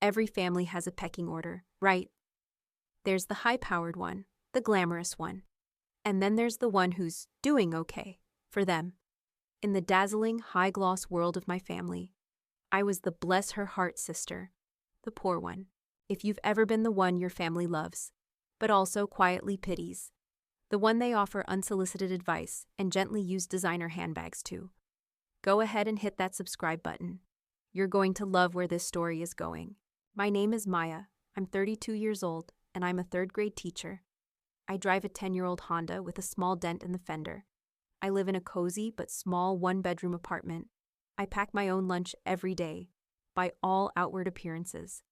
Every family has a pecking order, right? There's the high-powered one, the glamorous one. And then there's the one who's doing okay, for them. In the dazzling, high-gloss world of my family, I was the bless-her-heart sister, the poor one. If you've ever been the one your family loves, but also quietly pities, the one they offer unsolicited advice and gently use designer handbags to, go ahead and hit that subscribe button. You're going to love where this story is going. My name is Maya. I'm 32 years old, and I'm a third-grade teacher. I drive a 10-year-old Honda with a small dent in the fender. I live in a cozy but small one-bedroom apartment. I pack my own lunch every day, by all outward appearances.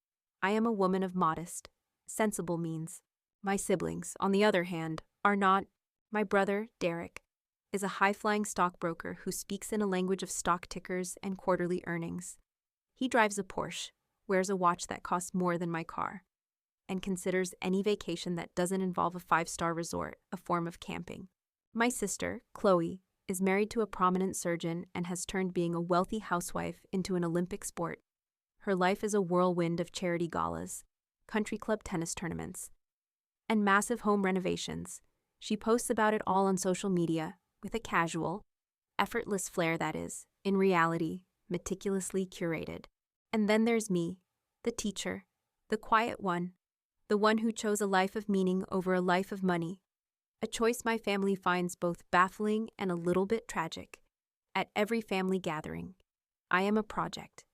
I am a woman of modest, sensible means. My siblings, on the other hand, are not. My brother, Derek, is a high-flying stockbroker who speaks in a language of stock tickers and quarterly earnings. He drives a Porsche, wears a watch that costs more than my car, and considers any vacation that doesn't involve a 5-star resort a form of camping. My sister, Chloe, is married to a prominent surgeon and has turned being a wealthy housewife into an Olympic sport. Her life is a whirlwind of charity galas, country club tennis tournaments, and massive home renovations. She posts about it all on social media, with a casual, effortless flair that is, in reality, meticulously curated. And then there's me, the teacher, the quiet one, the one who chose a life of meaning over a life of money, a choice my family finds both baffling and a little bit tragic. At every family gathering, I am a project,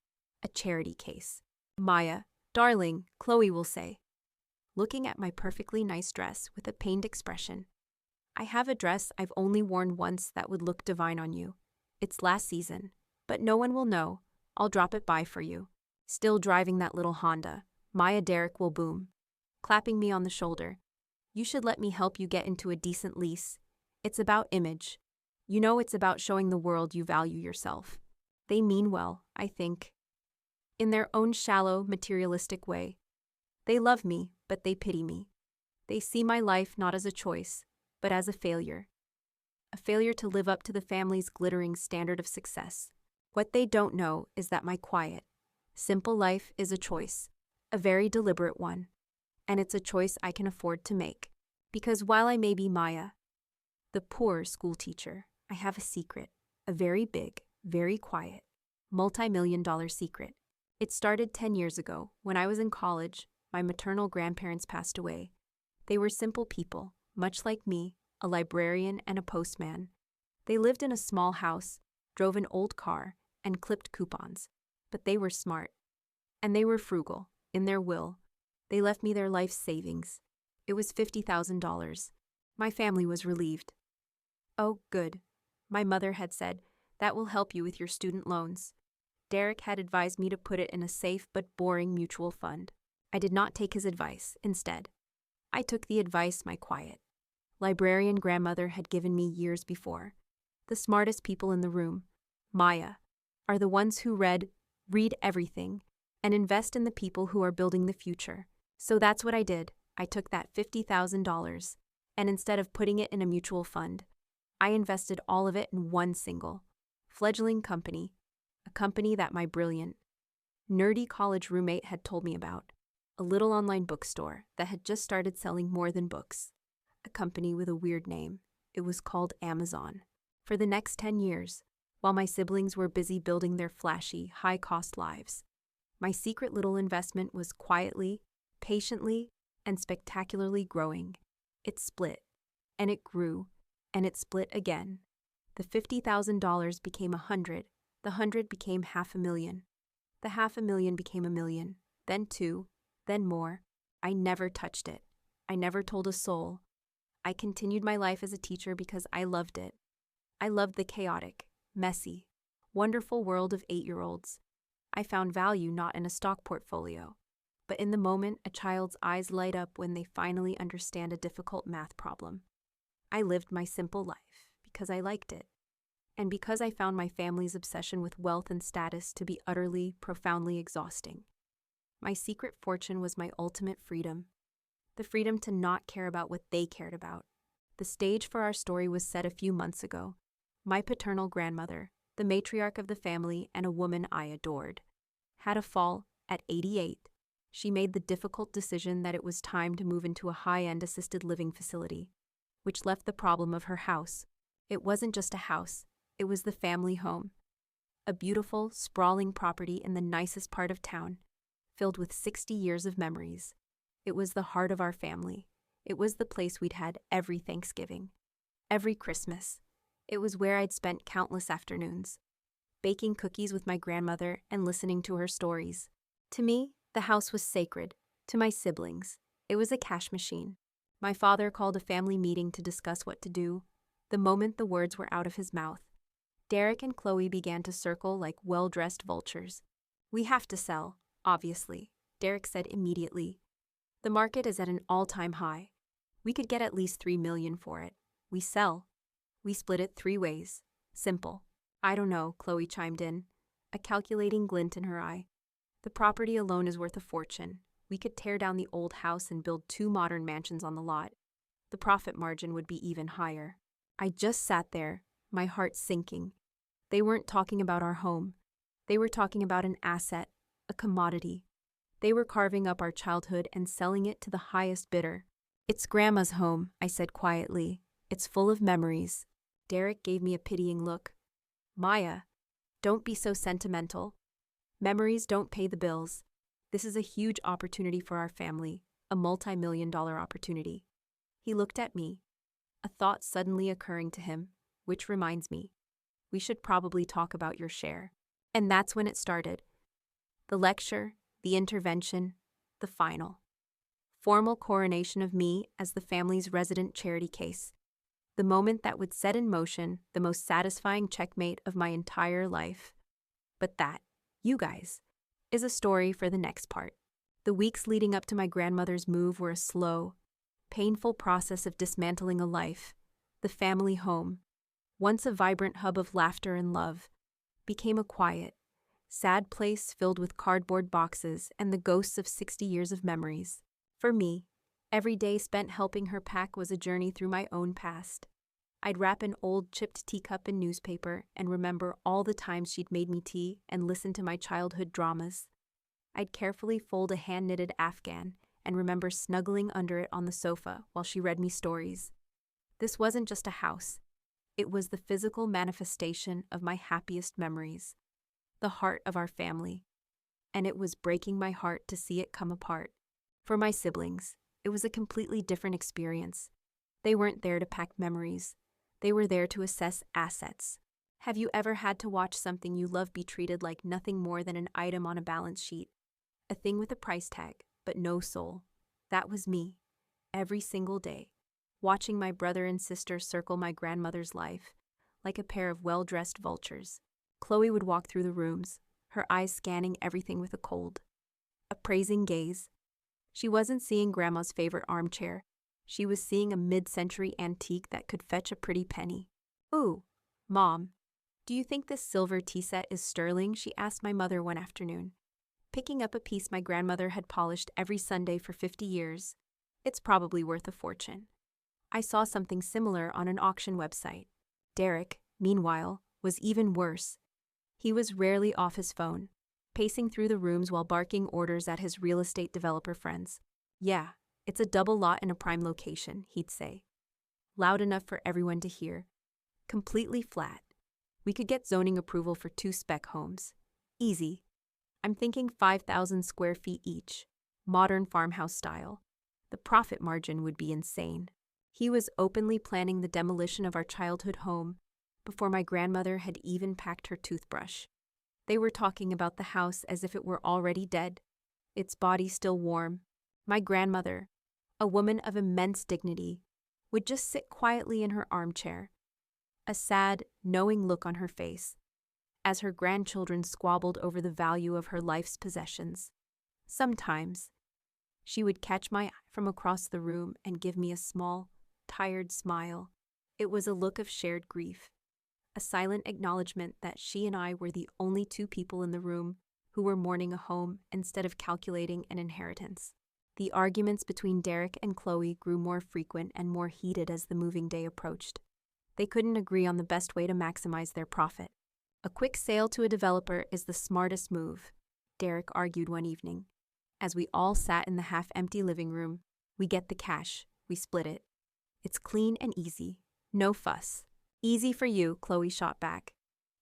a charity case. Maya, darling, Chloe will say, looking at my perfectly nice dress with a pained expression. I have a dress I've only worn once that would look divine on you. It's last season, but no one will know. I'll drop it by for you. Still driving that little Honda, Maya Derek will boom, clapping me on the shoulder. You should let me help you get into a decent lease. It's about image. You know, it's about showing the world you value yourself. They mean well, I think. In their own shallow, materialistic way. They love me, but they pity me. They see my life not as a choice, but as a failure. A failure to live up to the family's glittering standard of success. What they don't know is that my quiet, simple life is a choice, a very deliberate one. And it's a choice I can afford to make. Because while I may be Maya, the poor school teacher, I have a secret, a very big, very quiet, multi-million-dollar secret. It started 10 years ago. When I was in college, my maternal grandparents passed away. They were simple people, much like me, a librarian and a postman. They lived in a small house, drove an old car, and clipped coupons. But they were smart. And they were frugal, in their will. They left me their life savings. It was $50,000. My family was relieved. Oh, good. My mother had said, that will help you with your student loans. Derek had advised me to put it in a safe but boring mutual fund. I did not take his advice. Instead, I took the advice my quiet librarian grandmother had given me years before. The smartest people in the room, Maya, are the ones who read everything, and invest in the people who are building the future. So that's what I did. I took that $50,000, and instead of putting it in a mutual fund, I invested all of it in one single, fledgling company, a company that my brilliant, nerdy college roommate had told me about, a little online bookstore that had just started selling more than books, a company with a weird name. It was called Amazon. For the next 10 years, while my siblings were busy building their flashy, high-cost lives, my secret little investment was quietly, patiently, and spectacularly growing. It split, and it grew, and it split again. The $50,000 became 100, the 100 became $500,000. The $500,000 became $1 million, then 2, then more. I never touched it. I never told a soul. I continued my life as a teacher because I loved it. I loved the chaotic, messy, wonderful world of 8-year-olds. I found value not in a stock portfolio, but in the moment a child's eyes light up when they finally understand a difficult math problem. I lived my simple life because I liked it, and because I found my family's obsession with wealth and status to be utterly, profoundly exhausting. My secret fortune was my ultimate freedom, the freedom to not care about what they cared about. The stage for our story was set a few months ago. My paternal grandmother, the matriarch of the family and a woman I adored, had a fall at 88 She made the difficult decision that it was time to move into a high-end assisted living facility, which left the problem of her house. It wasn't just a house, it was the family home. A beautiful, sprawling property in the nicest part of town, filled with 60 years of memories. It was the heart of our family. It was the place we'd had every Thanksgiving, every Christmas. It was where I'd spent countless afternoons, baking cookies with my grandmother and listening to her stories. To me, the house was sacred. To my siblings, it was a cash machine. My father called a family meeting to discuss what to do. The moment the words were out of his mouth, Derek and Chloe began to circle like well-dressed vultures. "We have to sell, obviously," Derek said immediately. "The market is at an all-time high. We could get at least $3 million for it. We sell. We split it 3 ways. Simple." "I don't know," Chloe chimed in, a calculating glint in her eye. "The property alone is worth a fortune. We could tear down the old house and build 2 modern mansions on the lot. The profit margin would be even higher." I just sat there, my heart sinking. They weren't talking about our home. They were talking about an asset, a commodity. They were carving up our childhood and selling it to the highest bidder. "It's Grandma's home," I said quietly. "It's full of memories." Derek gave me a pitying look. "Maya, don't be so sentimental. Memories don't pay the bills. This is a huge opportunity for our family, a multi-million-dollar opportunity." He looked at me, a thought suddenly occurring to him, which reminds me, we should probably talk about your share. And that's when it started. The lecture, the intervention, the final. Formal coronation of me as the family's resident charity case. The moment that would set in motion the most satisfying checkmate of my entire life. But that, you guys, is a story for the next part. The weeks leading up to my grandmother's move were a slow, painful process of dismantling a life. The family home, once a vibrant hub of laughter and love, became a quiet, sad place filled with cardboard boxes and the ghosts of 60 years of memories. For me, every day spent helping her pack was a journey through my own past. I'd wrap an old chipped teacup in newspaper and remember all the times she'd made me tea and listen to my childhood dramas. I'd carefully fold a hand-knitted Afghan and remember snuggling under it on the sofa while she read me stories. This wasn't just a house. It was the physical manifestation of my happiest memories, the heart of our family. And it was breaking my heart to see it come apart. For my siblings, it was a completely different experience. They weren't there to pack memories. They were there to assess assets. Have you ever had to watch something you love be treated like nothing more than an item on a balance sheet? A thing with a price tag, but no soul. That was me, every single day, watching my brother and sister circle my grandmother's life, like a pair of well-dressed vultures. Chloe would walk through the rooms, her eyes scanning everything with a cold, appraising gaze. She wasn't seeing Grandma's favorite armchair. She was seeing a mid-century antique that could fetch a pretty penny. "Ooh, Mom, do you think this silver tea set is sterling?" she asked my mother one afternoon, picking up a piece my grandmother had polished every Sunday for 50 years. "It's probably worth a fortune." I saw something similar on an auction website. Derek, meanwhile, was even worse. He was rarely off his phone, pacing through the rooms while barking orders at his real estate developer friends. "Yeah, it's a double lot in a prime location," he'd say, loud enough for everyone to hear. "Completely flat. We could get zoning approval for 2 spec homes. Easy. I'm thinking 5,000 square feet each, modern farmhouse style. The profit margin would be insane." He was openly planning the demolition of our childhood home before my grandmother had even packed her toothbrush. They were talking about the house as if it were already dead, its body still warm. My grandmother, a woman of immense dignity, would just sit quietly in her armchair, a sad, knowing look on her face, as her grandchildren squabbled over the value of her life's possessions. Sometimes, she would catch my eye from across the room and give me a small, tired smile. It was a look of shared grief, a silent acknowledgement that she and I were the only 2 people in the room who were mourning a home instead of calculating an inheritance. The arguments between Derek and Chloe grew more frequent and more heated as the moving day approached. They couldn't agree on the best way to maximize their profit. "A quick sale to a developer is the smartest move," Derek argued one evening. As we all sat in the half-empty living room, we get the cash, we split it. It's clean and easy. No fuss. Easy for you, Chloe shot back.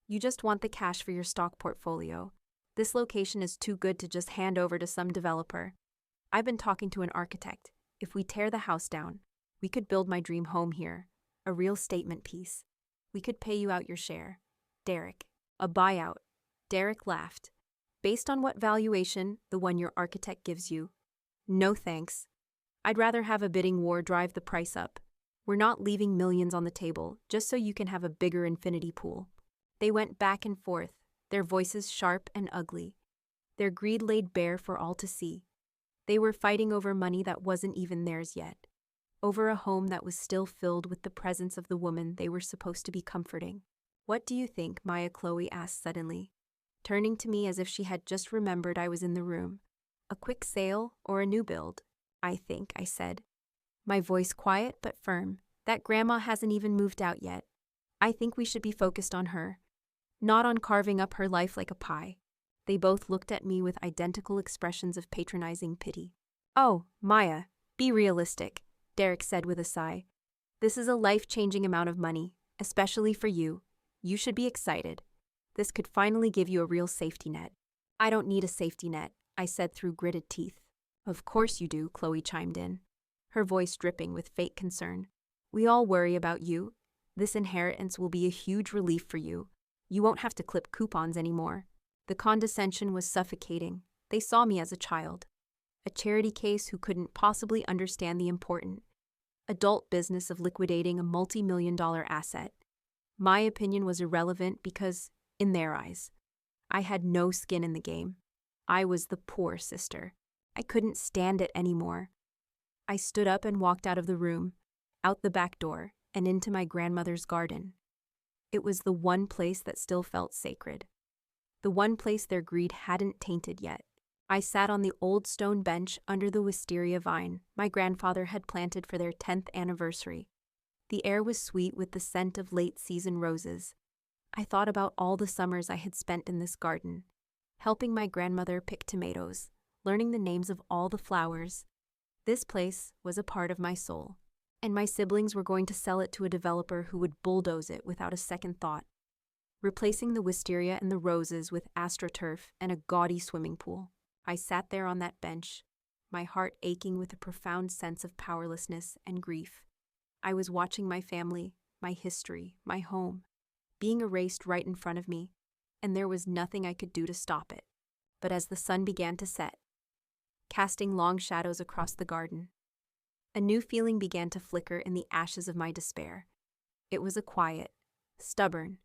You just want the cash for your stock portfolio. This location is too good to just hand over to some developer. I've been talking to an architect. If we tear the house down, we could build my dream home here. A real statement piece. We could pay you out your share. Derek. A buyout. Derek laughed. Based on what valuation? The one your architect gives you. No thanks. I'd rather have a bidding war drive the price up. We're not leaving millions on the table just so you can have a bigger infinity pool. They went back and forth, their voices sharp and ugly. Their greed laid bare for all to see. They were fighting over money that wasn't even theirs yet. Over a home that was still filled with the presence of the woman they were supposed to be comforting. What do you think? Maya Chloe asked suddenly, turning to me as if she had just remembered I was in the room. A quick sale or a new build? I think, I said. My voice quiet but firm. That grandma hasn't even moved out yet. I think we should be focused on her, not on carving up her life like a pie. They both looked at me with identical expressions of patronizing pity. Oh, Maya, be realistic, Derek said with a sigh. This is a life-changing amount of money, especially for you. You should be excited. This could finally give you a real safety net. I don't need a safety net, I said through gritted teeth. Of course you do, Chloe chimed in, her voice dripping with fake concern. We all worry about you. This inheritance will be a huge relief for you. You won't have to clip coupons anymore. The condescension was suffocating. They saw me as a child. A charity case who couldn't possibly understand the important adult business of liquidating a multi-million-dollar asset. My opinion was irrelevant because, in their eyes, I had no skin in the game. I was the poor sister. I couldn't stand it anymore. I stood up and walked out of the room, out the back door, and into my grandmother's garden. It was the one place that still felt sacred. The one place their greed hadn't tainted yet. I sat on the old stone bench under the wisteria vine my grandfather had planted for their 10th anniversary. The air was sweet with the scent of late-season roses. I thought about all the summers I had spent in this garden, helping my grandmother pick tomatoes, learning the names of all the flowers. This place was a part of my soul, and my siblings were going to sell it to a developer who would bulldoze it without a second thought, replacing the wisteria and the roses with astroturf and a gaudy swimming pool. I sat there on that bench, my heart aching with a profound sense of powerlessness and grief. I was watching my family, my history, my home, being erased right in front of me, and there was nothing I could do to stop it. But as the sun began to set, casting long shadows across the garden, a new feeling began to flicker in the ashes of my despair. It was a quiet, stubborn,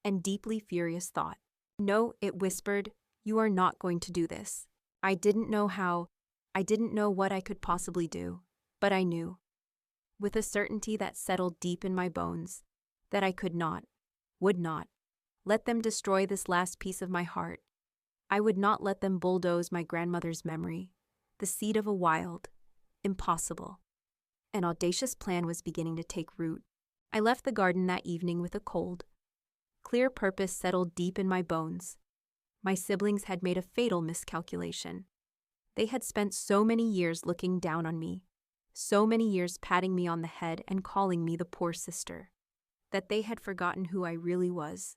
and deeply furious thought. No, it whispered, you are not going to do this. I didn't know how, I didn't know what I could possibly do, but I knew, with a certainty that settled deep in my bones, that I could not, would not, let them destroy this last piece of my heart. I would not let them bulldoze my grandmother's memory, the seed of a wild, impossible, an audacious plan was beginning to take root. I left the garden that evening with a cold, clear purpose settled deep in my bones. My siblings had made a fatal miscalculation. They had spent so many years looking down on me, so many years patting me on the head and calling me the poor sister, that they had forgotten who I really was.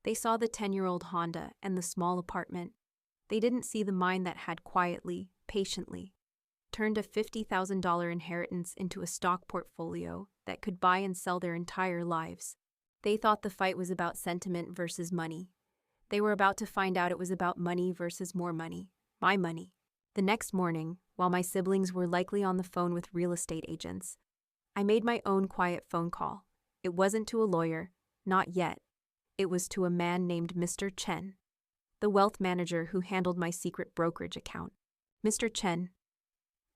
They saw the 10-year-old Honda and the small apartment. They didn't see the mind that had quietly, patiently, turned a $50,000 inheritance into a stock portfolio that could buy and sell their entire lives. They thought the fight was about sentiment versus money. They were about to find out it was about money versus more money, my money. The next morning, while my siblings were likely on the phone with real estate agents, I made my own quiet phone call. It wasn't to a lawyer, not yet. It was to a man named Mr. Chen, the wealth manager who handled my secret brokerage account. Mr. Chen.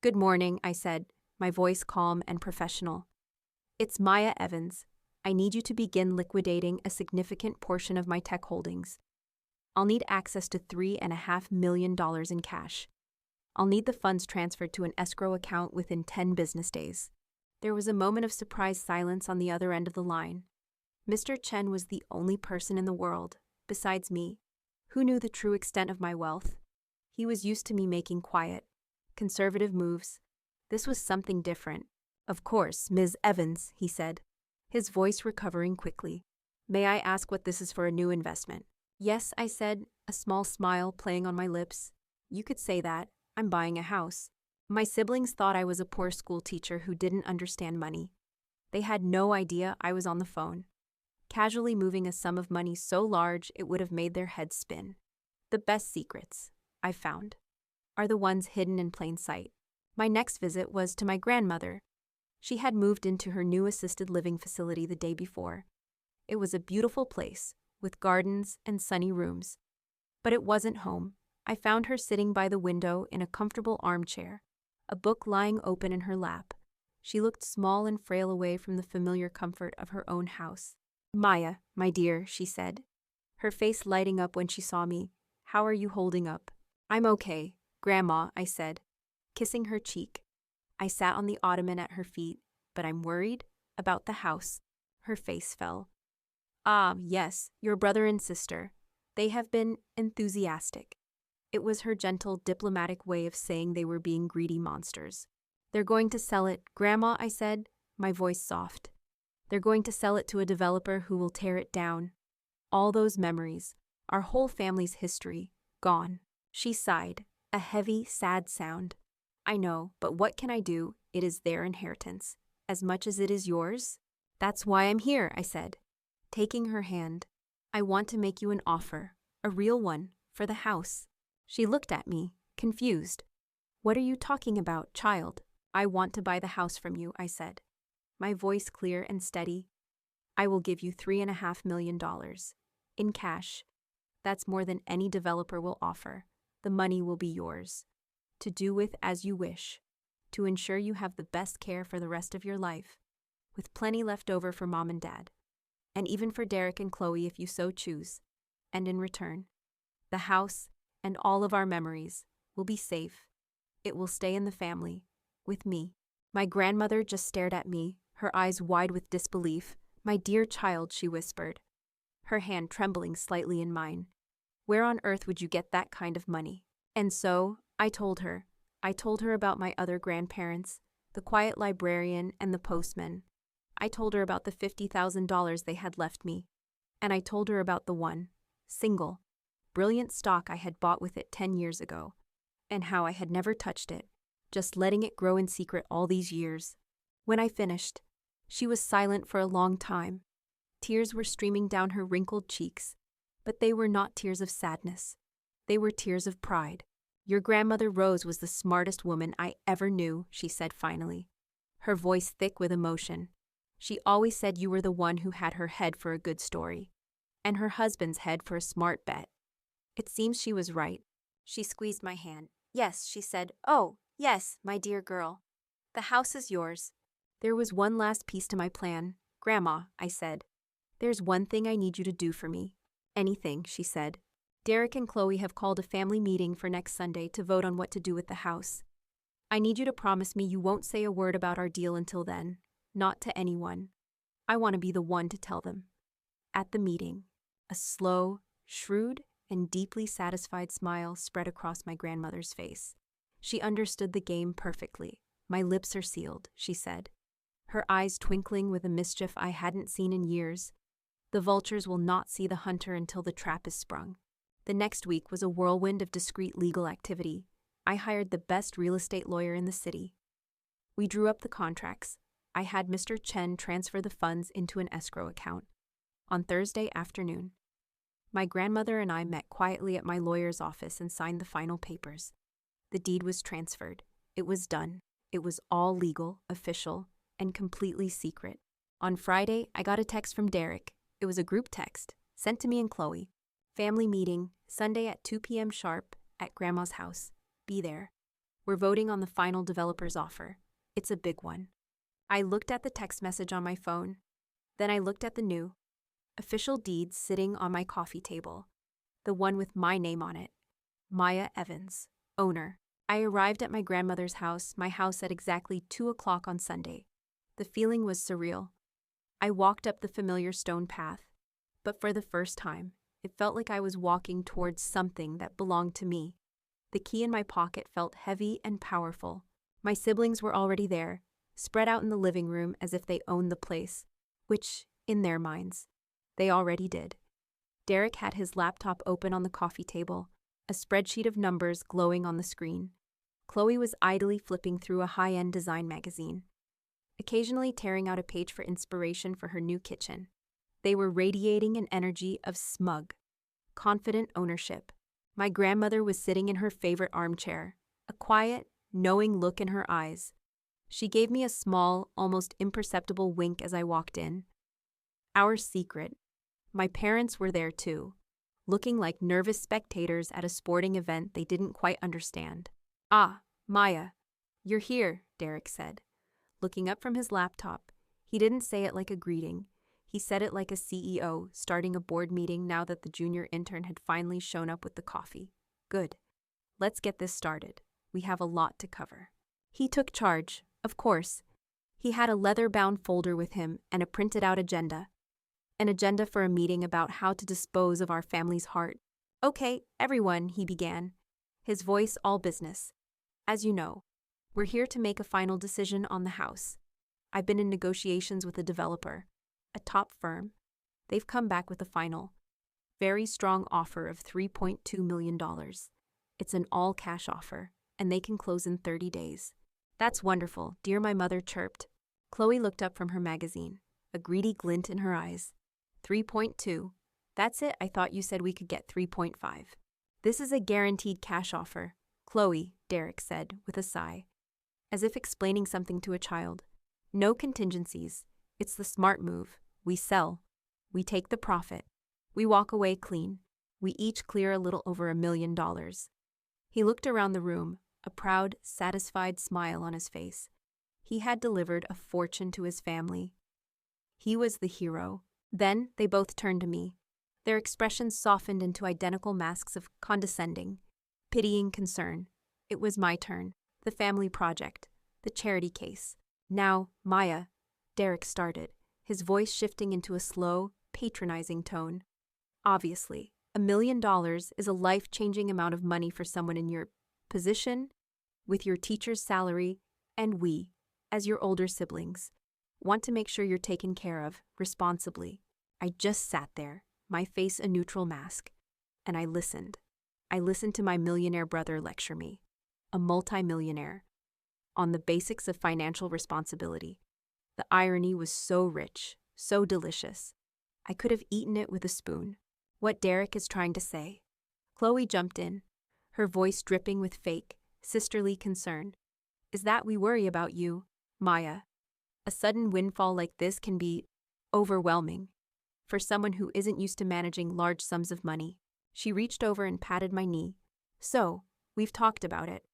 Good morning, I said, my voice calm and professional. It's Maya Evans. I need you to begin liquidating a significant portion of my tech holdings. I'll need access to $3.5 million in cash. I'll need the funds transferred to an escrow account within 10 business days. There was a moment of surprised silence on the other end of the line. Mr. Chen was the only person in the world, besides me, who knew the true extent of my wealth. He was used to me making quiet, conservative moves. This was something different. "Of course, Ms. Evans," he said, his voice recovering quickly. "May I ask what this is for a new investment?" "Yes," I said, a small smile playing on my lips. "You could say that. I'm buying a house." My siblings thought I was a poor school teacher who didn't understand money. They had no idea I was on the phone, casually moving a sum of money so large it would have made their heads spin. The best secrets, I found, are the ones hidden in plain sight. My next visit was to my grandmother. She had moved into her new assisted living facility the day before. It was a beautiful place, with gardens and sunny rooms. But it wasn't home. I found her sitting by the window in a comfortable armchair, a book lying open in her lap. She looked small and frail away from the familiar comfort of her own house. "Maya, my dear," she said, her face lighting up when she saw me. "How are you holding up?" "I'm okay, Grandma," I said, kissing her cheek. I sat on the ottoman at her feet. "But I'm worried about the house." Her face fell. "Ah, yes, your brother and sister. They have been enthusiastic." It was her gentle, diplomatic way of saying they were being greedy monsters. "They're going to sell it, Grandma," I said, my voice soft. "They're going to sell it to a developer who will tear it down. All those memories, our whole family's history, gone." She sighed, a heavy, sad sound. "I know, but what can I do? It is their inheritance, as much as it is yours." "That's why I'm here," I said, taking her hand. "I want to make you an offer, a real one, for the house." She looked at me, confused. "What are you talking about, child?" "I want to buy the house from you," I said, my voice clear and steady. "I will give you $3.5 million. In cash. That's more than any developer will offer. The money will be yours, to do with as you wish, to ensure you have the best care for the rest of your life, with plenty left over for Mom and Dad, and even for Derek and Chloe if you so choose. And in return, the house and all of our memories will be safe. It will stay in the family, with me." My grandmother just stared at me, her eyes wide with disbelief. "My dear child," she whispered, her hand trembling slightly in mine. "Where on earth would you get that kind of money?" And so, I told her. I told her about my other grandparents, the quiet librarian and the postman. I told her about the $50,000 they had left me. And I told her about the one, single, brilliant stock I had bought with it 10 years ago, and how I had never touched it, just letting it grow in secret all these years. When I finished, she was silent for a long time. Tears were streaming down her wrinkled cheeks, but they were not tears of sadness. They were tears of pride. "Your grandmother Rose was the smartest woman I ever knew," she said finally, her voice thick with emotion. "She always said you were the one who had her head for a good story, and her husband's head for a smart bet. It seems she was right." She squeezed my hand. "Yes," she said. "Oh, yes, my dear girl. The house is yours." There was one last piece to my plan. "Grandma," I said, "there's one thing I need you to do for me." "Anything," she said. "Derek and Chloe have called a family meeting for next Sunday to vote on what to do with the house. I need you to promise me you won't say a word about our deal until then, not to anyone. I want to be the one to tell them." At the meeting, a slow, shrewd, and deeply satisfied smile spread across my grandmother's face. She understood the game perfectly. "My lips are sealed," she said, her eyes twinkling with a mischief I hadn't seen in years. "The vultures will not see the hunter until the trap is sprung." The next week was a whirlwind of discreet legal activity. I hired the best real estate lawyer in the city. We drew up the contracts. I had Mr. Chen transfer the funds into an escrow account. On Thursday afternoon, my grandmother and I met quietly at my lawyer's office and signed the final papers. The deed was transferred. It was done. It was all legal, official, and completely secret. On Friday, I got a text from Derek. It was a group text, sent to me and Chloe. "Family meeting, Sunday at 2 p.m. sharp, at Grandma's house. Be there. We're voting on the final developer's offer. It's a big one." I looked at the text message on my phone. Then I looked at the new, official deed sitting on my coffee table, the one with my name on it. Maya Evans, owner. I arrived at my grandmother's house, my house at exactly 2 o'clock on Sunday. The feeling was surreal. I walked up the familiar stone path, but for the first time, it felt like I was walking towards something that belonged to me. The key in my pocket felt heavy and powerful. My siblings were already there, spread out in the living room as if they owned the place, which, in their minds, they already did. Derek had his laptop open on the coffee table, a spreadsheet of numbers glowing on the screen. Chloe was idly flipping through a high-end design magazine, occasionally tearing out a page for inspiration for her new kitchen. They were radiating an energy of smug, confident ownership. My grandmother was sitting in her favorite armchair, a quiet, knowing look in her eyes. She gave me a small, almost imperceptible wink as I walked in. Our secret. My parents were there too, looking like nervous spectators at a sporting event they didn't quite understand. "Ah, Maya, you're here," Derek said. Looking up from his laptop, he didn't say it like a greeting. He said it like a CEO starting a board meeting now that the junior intern had finally shown up with the coffee. "Good. Let's get this started. We have a lot to cover." He took charge, of course. He had a leather-bound folder with him and a printed-out agenda. An agenda for a meeting about how to dispose of our family's heart. "Okay, everyone," he began, his voice all business. "As you know, we're here to make a final decision on the house. I've been in negotiations with a developer, a top firm. They've come back with a final, very strong offer of $3.2 million. It's an all-cash offer, and they can close in 30 days. "That's wonderful, dear," my mother chirped. Chloe looked up from her magazine, a greedy glint in her eyes. 3.2. That's it, I thought you said we could get 3.5. "This is a guaranteed cash offer, Chloe," Derek said, with a sigh, as if explaining something to a child. "No contingencies. It's the smart move. We sell. We take the profit. We walk away clean. We each clear a little over $1 million. He looked around the room, a proud, satisfied smile on his face. He had delivered a fortune to his family. He was the hero. Then they both turned to me. Their expressions softened into identical masks of condescending, pitying concern. It was my turn. The family project. The charity case. "Now, Maya," Derek started, his voice shifting into a slow, patronizing tone. "Obviously, $1 million is a life-changing amount of money for someone in your position, with your teacher's salary, and we, as your older siblings, want to make sure you're taken care of, responsibly." I just sat there, my face a neutral mask, and I listened. I listened to my millionaire brother lecture me, a multimillionaire, on the basics of financial responsibility. The irony was so rich, so delicious. I could have eaten it with a spoon. "What Derek is trying to say." Chloe jumped in, her voice dripping with fake, sisterly concern, "is that we worry about you, Maya. A sudden windfall like this can be overwhelming for someone who isn't used to managing large sums of money." She reached over and patted my knee. "So, we've talked about it,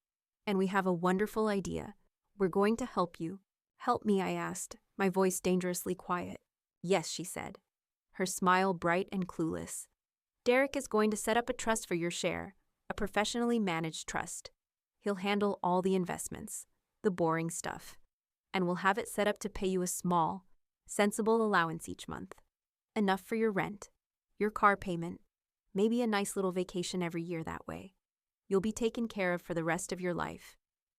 and we have a wonderful idea. We're going to help you." "Help me?" I asked, my voice dangerously quiet. "Yes," she said, her smile bright and clueless. "Derek is going to set up a trust for your share, a professionally managed trust. He'll handle all the investments, the boring stuff, and we'll have it set up to pay you a small, sensible allowance each month. Enough for your rent, your car payment, maybe a nice little vacation every year that way. You'll be taken care of for the rest of your life,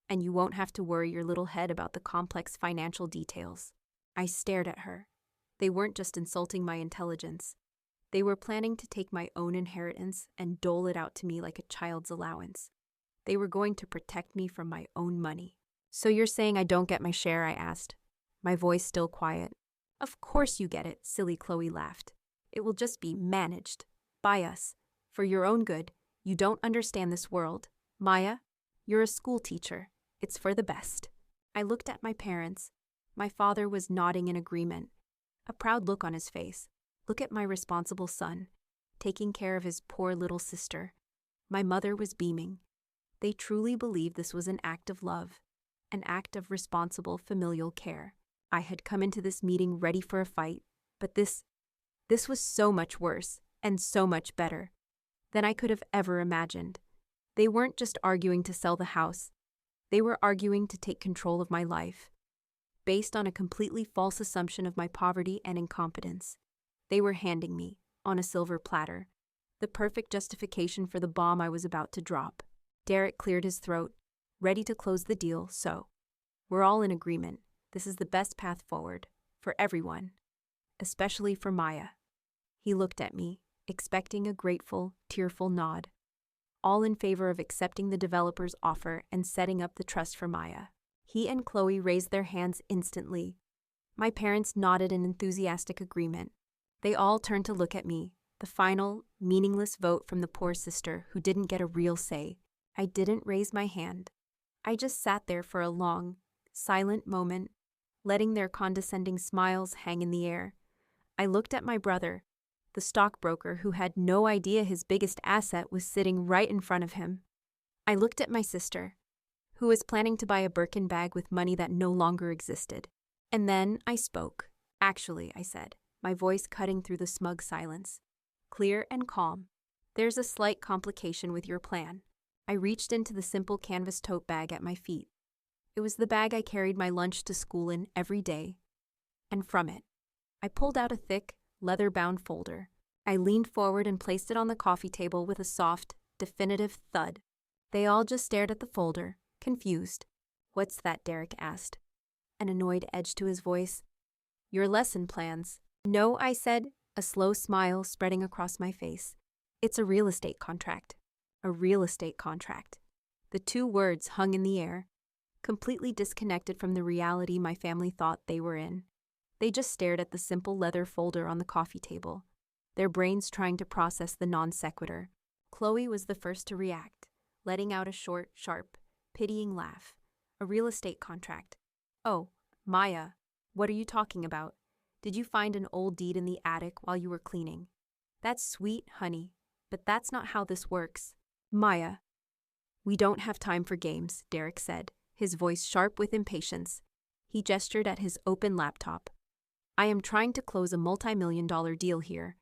and you won't have to worry your little head about the complex financial details." I stared at her. They weren't just insulting my intelligence. They were planning to take my own inheritance and dole it out to me like a child's allowance. They were going to protect me from my own money. "So you're saying I don't get my share?" I asked, my voice still quiet. "Of course you get it," silly Chloe laughed. "It will just be managed by us, for your own good. You don't understand this world, Maya. You're a school teacher. It's for the best." I looked at my parents. My father was nodding in agreement, a proud look on his face. Look at my responsible son, taking care of his poor little sister. My mother was beaming. They truly believed this was an act of love, an act of responsible familial care. I had come into this meeting ready for a fight, but this was so much worse and so much better than I could have ever imagined. They weren't just arguing to sell the house. They were arguing to take control of my life, based on a completely false assumption of my poverty and incompetence. They were handing me, on a silver platter, the perfect justification for the bomb I was about to drop. Derek cleared his throat, ready to close the deal, so we're all in agreement. This is the best path forward, for everyone, especially for Maya. He looked at me, expecting a grateful, tearful nod. All in favor of accepting the developer's offer and setting up the trust for Maya. He and Chloe raised their hands instantly. My parents nodded in enthusiastic agreement. They all turned to look at me, the final, meaningless vote from the poor sister who didn't get a real say. I didn't raise my hand. I just sat there for a long, silent moment, letting their condescending smiles hang in the air. I looked at my brother, the stockbroker who had no idea his biggest asset was sitting right in front of him. I looked at my sister, who was planning to buy a Birkin bag with money that no longer existed. And then I spoke. Actually, I said, my voice cutting through the smug silence. Clear and calm. There's a slight complication with your plan. I reached into the simple canvas tote bag at my feet. It was the bag I carried my lunch to school in every day. And from it, I pulled out a thick, leather-bound folder. I leaned forward and placed it on the coffee table with a soft, definitive thud. They all just stared at the folder, confused. What's that? Derek asked, an annoyed edge to his voice. Your lesson plans. No, I said, a slow smile spreading across my face. It's a real estate contract. A real estate contract. The two words hung in the air, completely disconnected from the reality my family thought they were in. They just stared at the simple leather folder on the coffee table, their brains trying to process the non sequitur. Chloe was the first to react, letting out a short, sharp, pitying laugh. A real estate contract. Oh, Maya, what are you talking about? Did you find an old deed in the attic while you were cleaning? That's sweet, honey, but that's not how this works. Maya. We don't have time for games, Derek said, his voice sharp with impatience. He gestured at his open laptop. I am trying to close a multi-million-dollar deal here.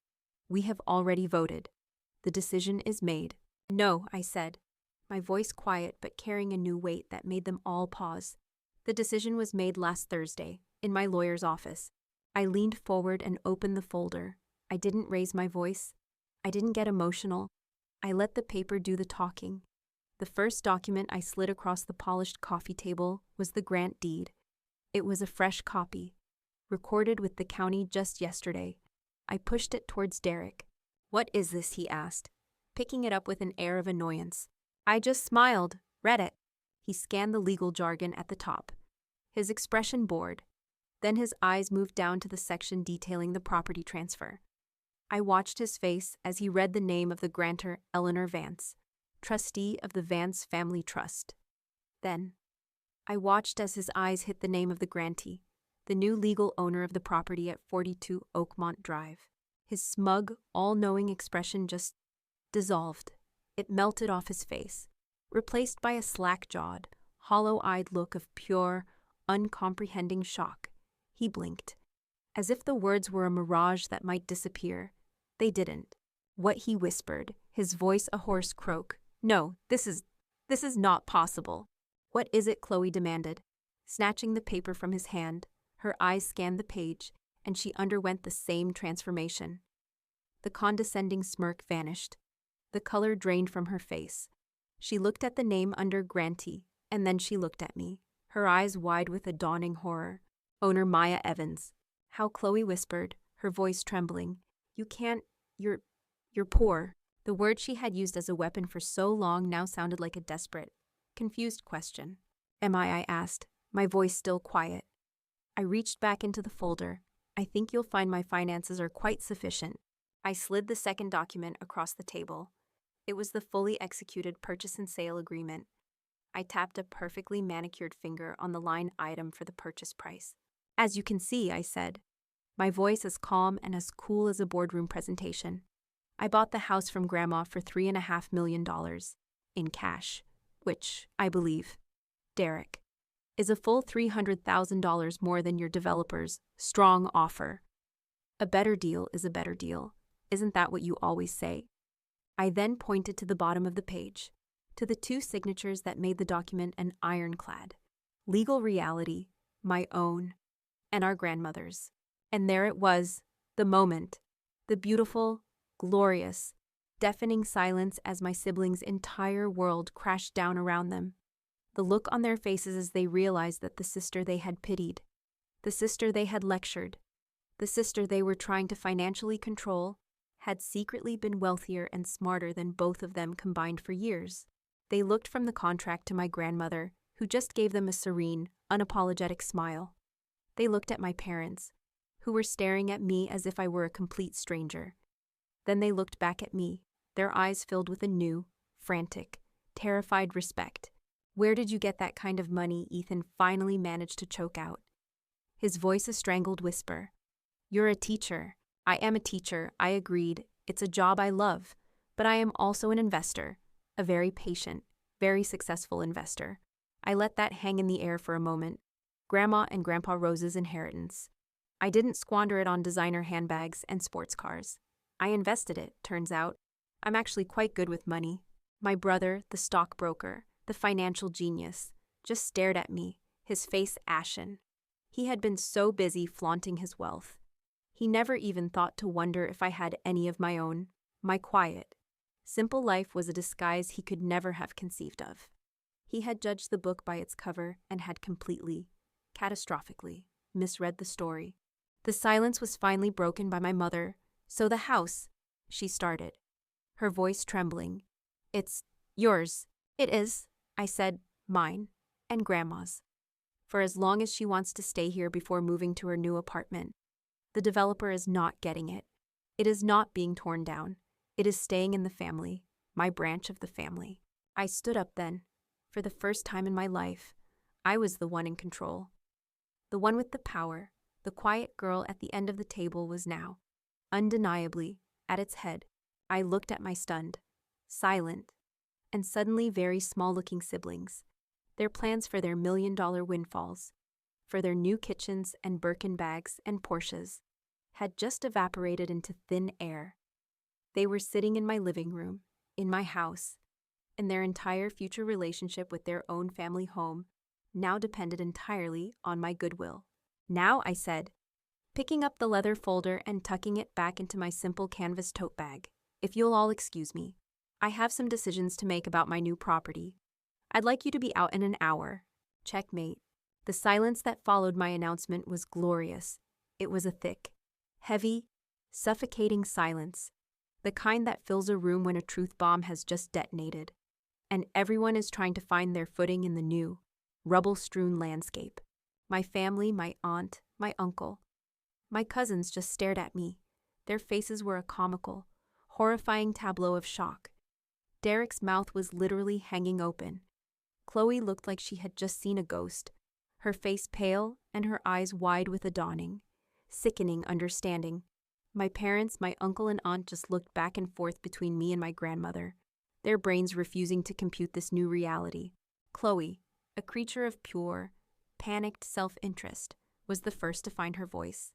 We have already voted. The decision is made. No, I said, my voice quiet but carrying a new weight that made them all pause. The decision was made last Thursday, in my lawyer's office. I leaned forward and opened the folder. I didn't raise my voice. I didn't get emotional. I let the paper do the talking. The first document I slid across the polished coffee table was the grant deed. It was a fresh copy, recorded with the county just yesterday. I pushed it towards Derek. What is this? He asked, picking it up with an air of annoyance. I just smiled, read it. He scanned the legal jargon at the top. His expression bored. Then his eyes moved down to the section detailing the property transfer. I watched his face as he read the name of the grantor, Eleanor Vance, trustee of the Vance Family Trust. Then, I watched as his eyes hit the name of the grantee, the new legal owner of the property at 42 Oakmont Drive. His smug, all-knowing expression just dissolved. It melted off his face, replaced by a slack-jawed, hollow-eyed look of pure, uncomprehending shock. He blinked, as if the words were a mirage that might disappear. They didn't. What he whispered, his voice a hoarse croak. No, this is not possible. What is it? Chloe demanded. Snatching the paper from his hand, her eyes scanned the page, and she underwent the same transformation. The condescending smirk vanished. The color drained from her face. She looked at the name under grantee, and then she looked at me, her eyes wide with a dawning horror. Owner Maya Evans. How? Chloe whispered, her voice trembling. You can't, you're poor. The word she had used as a weapon for so long now sounded like a desperate, confused question. Am I asked, my voice still quiet. I reached back into the folder. I think you'll find my finances are quite sufficient. I slid the second document across the table. It was the fully executed purchase and sale agreement. I tapped a perfectly manicured finger on the line item for the purchase price. As you can see, I said, my voice as calm and as cool as a boardroom presentation. I bought the house from Grandma for $3.5 million in cash, which, I believe, Derek, is a full $300,000 more than your developer's strong offer. A better deal is a better deal. Isn't that what you always say? I then pointed to the bottom of the page, to the two signatures that made the document an ironclad. Legal reality, my own, and our grandmother's. And there it was, the moment, the beautiful, glorious, deafening silence as my siblings' entire world crashed down around them. The look on their faces as they realized that the sister they had pitied, the sister they had lectured, the sister they were trying to financially control, had secretly been wealthier and smarter than both of them combined for years. They looked from the contract to my grandmother, who just gave them a serene, unapologetic smile. They looked at my parents, who were staring at me as if I were a complete stranger. Then they looked back at me, their eyes filled with a new, frantic, terrified respect. "Where did you get that kind of money?" Ethan finally managed to choke out, his voice a strangled whisper. "You're a teacher." "I am a teacher," I agreed. "It's a job I love, but I am also an investor, a very patient, very successful investor." I let that hang in the air for a moment. Grandma and Grandpa Rose's inheritance. I didn't squander it on designer handbags and sports cars. I invested it, turns out. I'm actually quite good with money. My brother, the stockbroker, the financial genius, just stared at me, his face ashen. He had been so busy flaunting his wealth. He never even thought to wonder if I had any of my own. My quiet, simple life was a disguise he could never have conceived of. He had judged the book by its cover and had completely, catastrophically, misread the story. The silence was finally broken by my mother. "So the house," she started, her voice trembling. "It's yours." "It is," I said, "mine and Grandma's. For as long as she wants to stay here before moving to her new apartment. The developer is not getting it. It is not being torn down. It is staying in the family, my branch of the family." I stood up then. For the first time in my life, I was the one in control. The one with the power, the quiet girl at the end of the table was now, undeniably, at its head. I looked at my stunned, silent, and suddenly very small-looking siblings, their plans for their million-dollar windfalls, for their new kitchens and Birkin bags and Porsches, had just evaporated into thin air. They were sitting in my living room, in my house, and their entire future relationship with their own family home now depended entirely on my goodwill. "Now," I said, picking up the leather folder and tucking it back into my simple canvas tote bag, "if you'll all excuse me, I have some decisions to make about my new property. I'd like you to be out in an hour." Checkmate. The silence that followed my announcement was glorious. It was a thick, heavy, suffocating silence, the kind that fills a room when a truth bomb has just detonated, and everyone is trying to find their footing in the new, rubble-strewn landscape. My family, my aunt, my uncle, my cousins just stared at me. Their faces were a comical, horrifying tableau of shock. Derek's mouth was literally hanging open. Chloe looked like she had just seen a ghost, her face pale and her eyes wide with a dawning, sickening understanding. My parents, my uncle and aunt just looked back and forth between me and my grandmother, their brains refusing to compute this new reality. Chloe, a creature of pure, panicked self-interest, was the first to find her voice.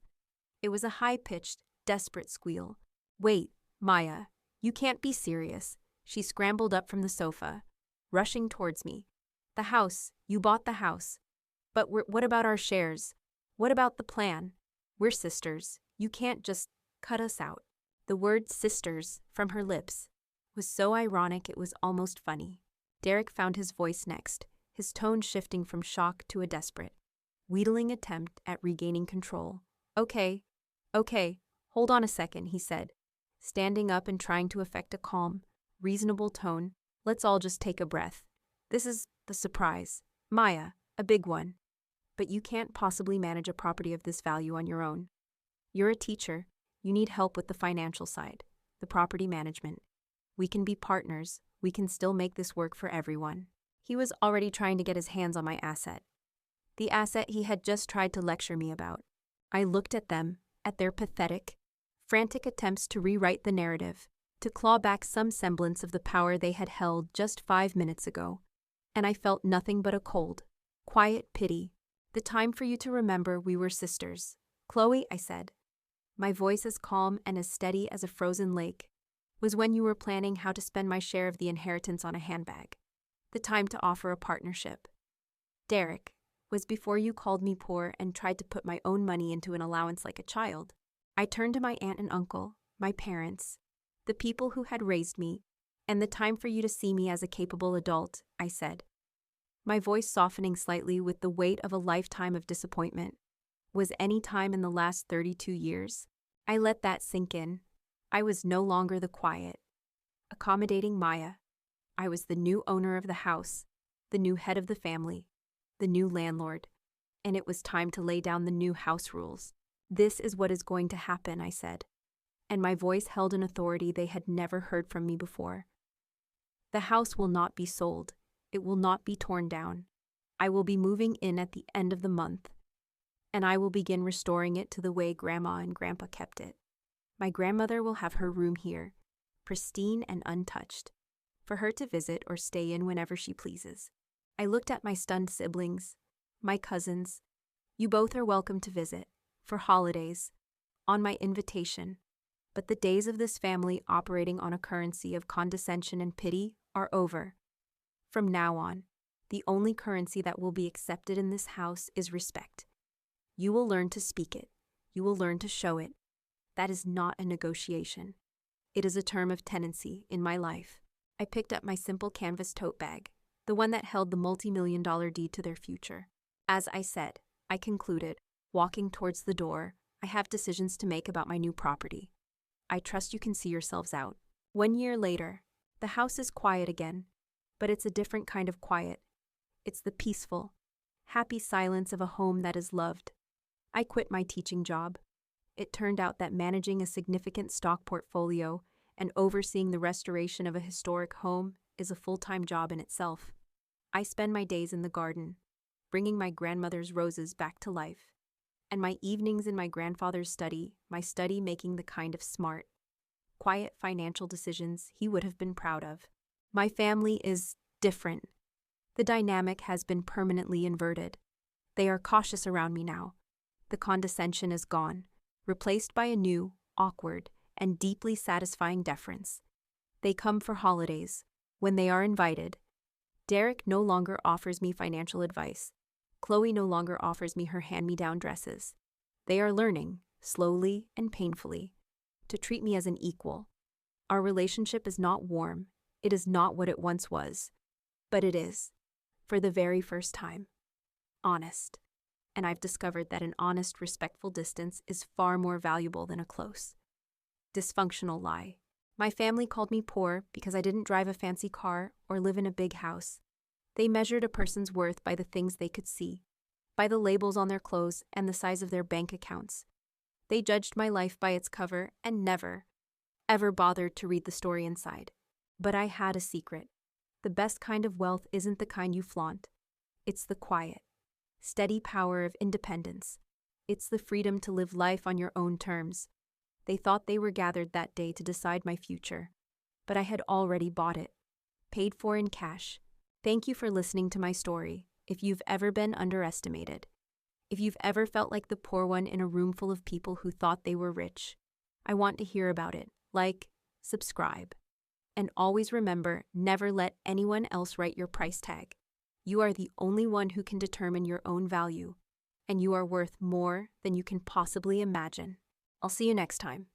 It was a high-pitched, desperate squeal. "Wait, Maya, you can't be serious." She scrambled up from the sofa, rushing towards me. "The house, you bought the house. But what about our shares? What about the plan? We're sisters. You can't just cut us out." The word sisters from her lips was so ironic it was almost funny. Derek found his voice next, his tone shifting from shock to a desperate, wheedling attempt at regaining control. Okay, hold on a second," he said, standing up and trying to affect a calm, reasonable tone. "Let's all just take a breath. This is the surprise. Maya, a big one. But you can't possibly manage a property of this value on your own. You're a teacher. You need help with the financial side, the property management. We can be partners. We can still make this work for everyone." He was already trying to get his hands on my asset, the asset he had just tried to lecture me about. I looked at them, at their pathetic, frantic attempts to rewrite the narrative, to claw back some semblance of the power they had held just 5 minutes ago, and I felt nothing but a cold, quiet pity. "The time for you to remember we were sisters. Chloe," I said, my voice as calm and as steady as a frozen lake, "was when you were planning how to spend my share of the inheritance on a handbag. The time to offer a partnership. Derek, was before you called me poor and tried to put my own money into an allowance like a child." I turned to my aunt and uncle, my parents, the people who had raised me, and the time for you to see me as a capable adult, I said, my voice softening slightly with the weight of a lifetime of disappointment. Was any time in the last 32 years? I let that sink in. I was no longer the quiet, accommodating Maya. I was the new owner of the house, the new head of the family, the new landlord, and it was time to lay down the new house rules. This is what is going to happen, I said, and my voice held an authority they had never heard from me before. The house will not be sold. It will not be torn down. I will be moving in at the end of the month, and I will begin restoring it to the way Grandma and Grandpa kept it. My grandmother will have her room here, pristine and untouched, for her to visit or stay in whenever she pleases. I looked at my stunned siblings, my cousins. You both are welcome to visit, for holidays, on my invitation, but the days of this family operating on a currency of condescension and pity are over. From now on, the only currency that will be accepted in this house is respect. You will learn to speak it. You will learn to show it. That is not a negotiation. It is a term of tenancy in my life. I picked up my simple canvas tote bag, the one that held the multi-million-dollar deed to their future. As I said, I concluded, walking towards the door, I have decisions to make about my new property. I trust you can see yourselves out. 1 year later, the house is quiet again, but it's a different kind of quiet. It's the peaceful, happy silence of a home that is loved. I quit my teaching job. It turned out that managing a significant stock portfolio and overseeing the restoration of a historic home is a full-time job in itself. I spend my days in the garden, bringing my grandmother's roses back to life, and my evenings in my grandfather's study, my study making the kind of smart, quiet financial decisions he would have been proud of. My family is different. The dynamic has been permanently inverted. They are cautious around me now. The condescension is gone, replaced by a new, awkward, and deeply satisfying deference. They come for holidays, when they are invited. Derek no longer offers me financial advice. Chloe no longer offers me her hand-me-down dresses. They are learning, slowly and painfully, to treat me as an equal. Our relationship is not warm. It is not what it once was. But it is, for the very first time, honest. And I've discovered that an honest, respectful distance is far more valuable than a close, dysfunctional lie. My family called me poor because I didn't drive a fancy car or live in a big house. They measured a person's worth by the things they could see, by the labels on their clothes and the size of their bank accounts. They judged my life by its cover and never, ever bothered to read the story inside. But I had a secret. The best kind of wealth isn't the kind you flaunt. It's the quiet, steady power of independence. It's the freedom to live life on your own terms. They thought they were gathered that day to decide my future, but I had already bought it, paid for in cash. Thank you for listening to my story. If you've ever been underestimated, if you've ever felt like the poor one in a room full of people who thought they were rich, I want to hear about it. Like, subscribe. And always remember, never let anyone else write your price tag. You are the only one who can determine your own value, and you are worth more than you can possibly imagine. I'll see you next time.